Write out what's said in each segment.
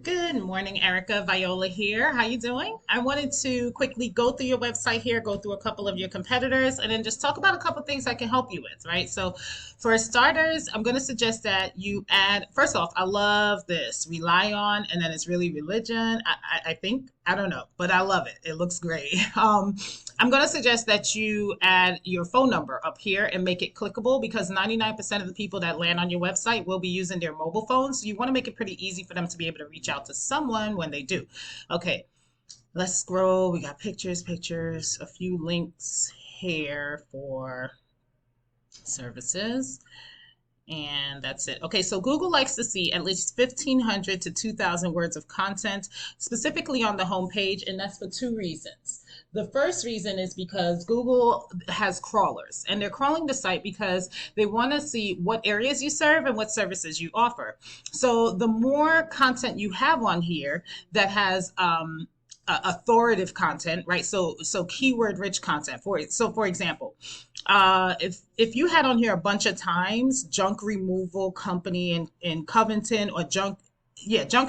Good morning, Erica. Viola here. How you doing? I wanted to quickly go through your website here, go through a couple of your competitors, and then just talk about a couple things I can help you with, right? So, for starters, I'm going to suggest that you add, first off, I love this rely on, and then it's really religion. I think, I don't know, but I love it. It looks great. I'm going to suggest that you add your phone number up here and make it clickable because 99% of the people that land on your website will be using their mobile phones. So you want to make it pretty easy for them to be able to reach out to someone when they do. Okay, let's scroll. We got pictures, a few links here for services. And that's it. Okay, so Google likes to see at least 1,500 to 2,000 words of content, specifically on the homepage, and that's for two reasons. The first reason is because Google has crawlers, and they're crawling the site because they want to see what areas you serve and what services you offer. So the more content you have on here that has authoritative content, right? So keyword rich content. For example, if you had on here a bunch of times junk removal company in Covington or junk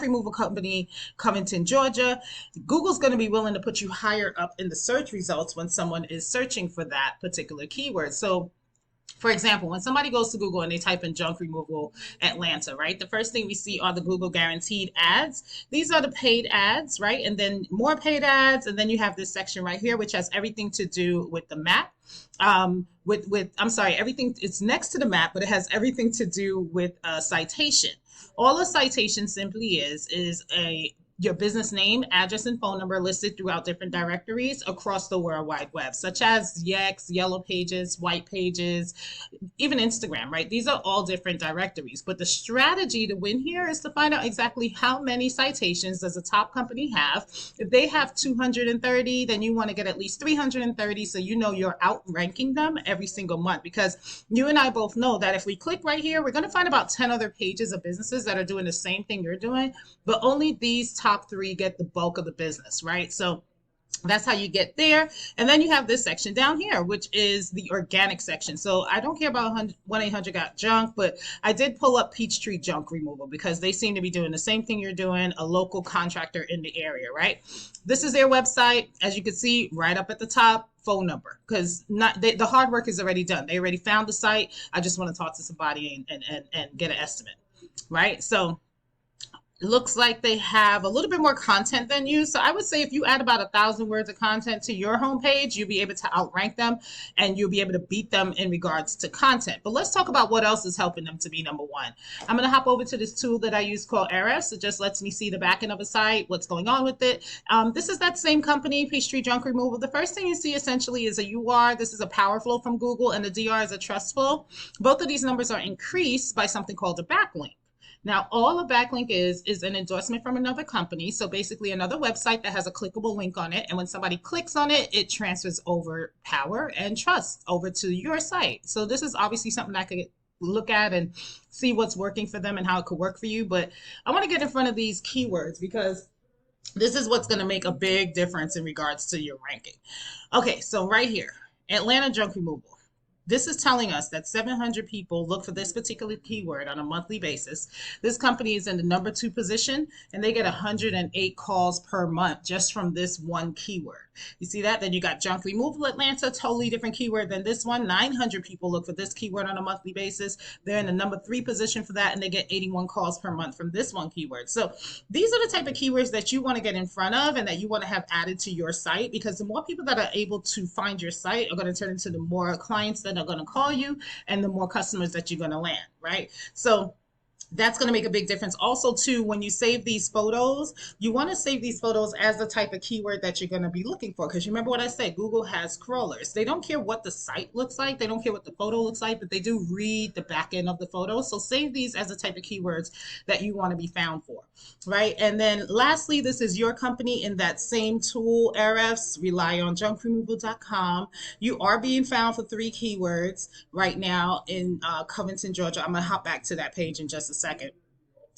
removal company, Covington, Georgia, Google's going to be willing to put you higher up in the search results when someone is searching for that particular keyword. So for example, when somebody goes to Google and they type in junk removal Atlanta, right? The first thing we see are the Google guaranteed ads. These are the paid ads, right? And then more paid ads. And then you have this section right here, which has everything to do with the map. I'm sorry, everything, it's next to the map, but it has everything to do with citation. All a citation simply is your business name, address, and phone number listed throughout different directories across the World Wide Web, such as Yext, Yellow Pages, White Pages, even Instagram, right? These are all different directories. But the strategy to win here is to find out exactly how many citations does a top company have. If they have 230, then you want to get at least 330 so you know you're outranking them every single month. Because you and I both know that if we click right here, we're going to find about 10 other pages of businesses that are doing the same thing you're doing, but only these top three get the bulk of the business, right? So that's how you get there. And then you have this section down here, which is the organic section. So I don't care about 1-800 Got Junk, but I did pull up Peachtree Junk Removal because they seem to be doing the same thing you're doing, a local contractor in the area, right? This is their website. As you can see right up at the top, phone number, because the hard work is already done. They already found the site. I just want to talk to somebody and get an estimate, right? So looks like they have a little bit more content than you. So I would say if you add about 1,000 words of content to your homepage, you'll be able to outrank them and you'll be able to beat them in regards to content. But let's talk about what else is helping them to be number one. I'm going to hop over to this tool that I use called Ahrefs. It just lets me see the back end of a site, what's going on with it. This is that same company, Peachtree Junk Removal. The first thing you see essentially is a UR. This is a power flow from Google, and the DR is a trust flow. Both of these numbers are increased by something called a backlink. Now, all a backlink is an endorsement from another company. So basically another website that has a clickable link on it. And when somebody clicks on it, it transfers over power and trust over to your site. So this is obviously something I could look at and see what's working for them and how it could work for you. But I want to get in front of these keywords because this is what's going to make a big difference in regards to your ranking. Okay, so right here, Atlanta junk removal. This is telling us that 700 people look for this particular keyword on a monthly basis. This company is in the number 2 position, and they get 108 calls per month just from this one keyword. You see that? Then you got junk removal Atlanta, totally different keyword than this one. 900 people look for this keyword on a monthly basis. They're in the number 3 position for that, and they get 81 calls per month from this one keyword. So these are the type of keywords that you want to get in front of and that you want to have added to your site, because the more people that are able to find your site are going to turn into the more clients that are going to call you and the more customers that you're going to land, right? So that's going to make a big difference. Also, too, when you save these photos, you want to save these photos as the type of keyword that you're going to be looking for. Because remember what I said, Google has crawlers. They don't care what the site looks like. They don't care what the photo looks like, but they do read the back end of the photo. So save these as the type of keywords that you want to be found for, right? And then lastly, this is your company in that same tool, Ahrefs, rely on junkremoval.com. You are being found for 3 keywords right now in Covington, Georgia. I'm going to hop back to that page in just a second.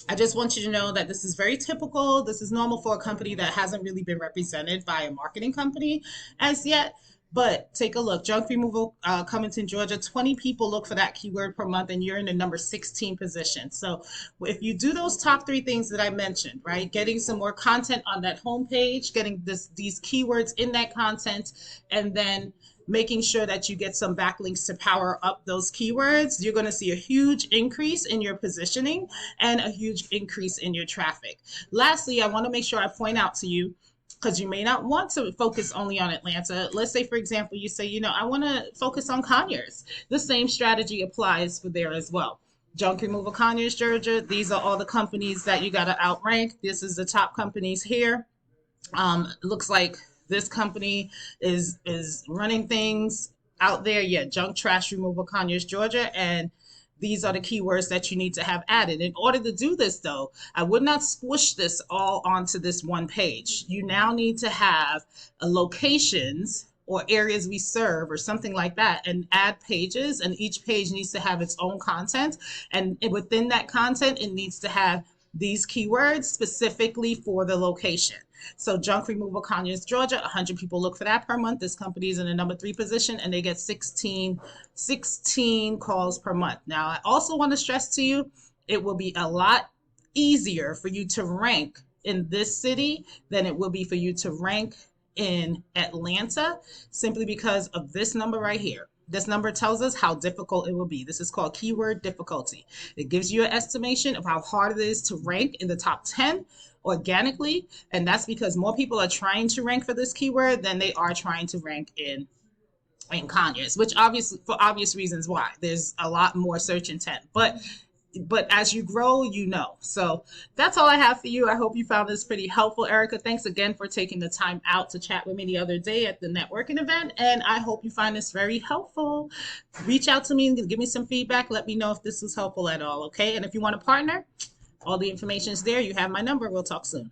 I just want you to know that this is very typical. This is normal for a company that hasn't really been represented by a marketing company as yet. But take a look. Junk removal, Cummington, Georgia. 20 people look for that keyword per month, and you're in the number 16 position. So if you do those top three things that I mentioned, right? Getting some more content on that homepage, getting these keywords in that content, and then making sure that you get some backlinks to power up those keywords, you're going to see a huge increase in your positioning and a huge increase in your traffic. Lastly, I want to make sure I point out to you, because you may not want to focus only on Atlanta. Let's say, for example, you say, I want to focus on Conyers. The same strategy applies for there as well. Junk removal, Conyers, Georgia. These are all the companies that you got to outrank. This is the top companies here. Looks like this company is running things out there. Yeah, junk trash removal, Conyers, Georgia, and these are the keywords that you need to have added. In order to do this, though, I would not squish this all onto this one page. You now need to have locations or areas we serve or something like that, and add pages, and each page needs to have its own content, and within that content it needs to have these keywords specifically for the location. So junk removal, Conyers, Georgia, 100 people look for that per month. This company is in the number 3 position, and they get 16 calls per month. Now, I also want to stress to you, it will be a lot easier for you to rank in this city than it will be for you to rank in Atlanta, simply because of this number right here. This number tells us how difficult it will be. This is called keyword difficulty. It gives you an estimation of how hard it is to rank in the top 10 organically, and that's because more people are trying to rank for this keyword than they are trying to rank in Conyers, which obviously, for obvious reasons why. There's a lot more search intent, but as you grow, So that's all I have for you. I hope you found this pretty helpful, Erica. Thanks again for taking the time out to chat with me the other day at the networking event, and I hope you find this very helpful. Reach out to me and give me some feedback. Let me know if this was helpful at all, okay? And if you want to partner, all the information is there. You have my number. We'll talk soon.